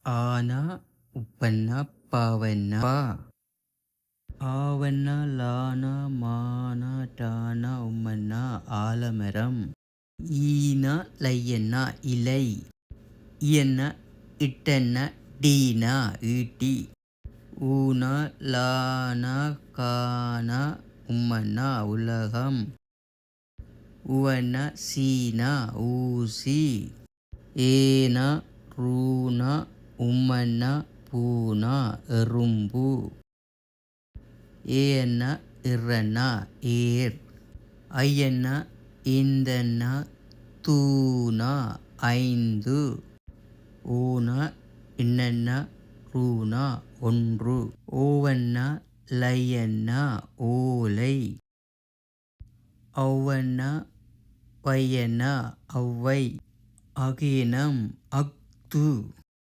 ஆன உப்பன்ன பாவன்ன பா ஆவன்ன லான மான டான உம்மன்ன ஆலமரம் ஈன லையன்ன இலை இயன்ன இட்டன்ன டீன ஈட்டி ஊன லான கான உம்மன்ன உலகம் உவன சீன ஊசி ஏன ரூன உம்மன்ன பூன எறும்பு ஏயன்ன இறன்ன ஏர் ஐயன்ன இந்தன்ன தூன ஐந்து ஊன இன்னன்ன ரூன ஒன்று ஓவன்ன லையன்ன ஓலை ஒவ்வன்ன பையன்ன ஒவ்வை அகேனம் அஃது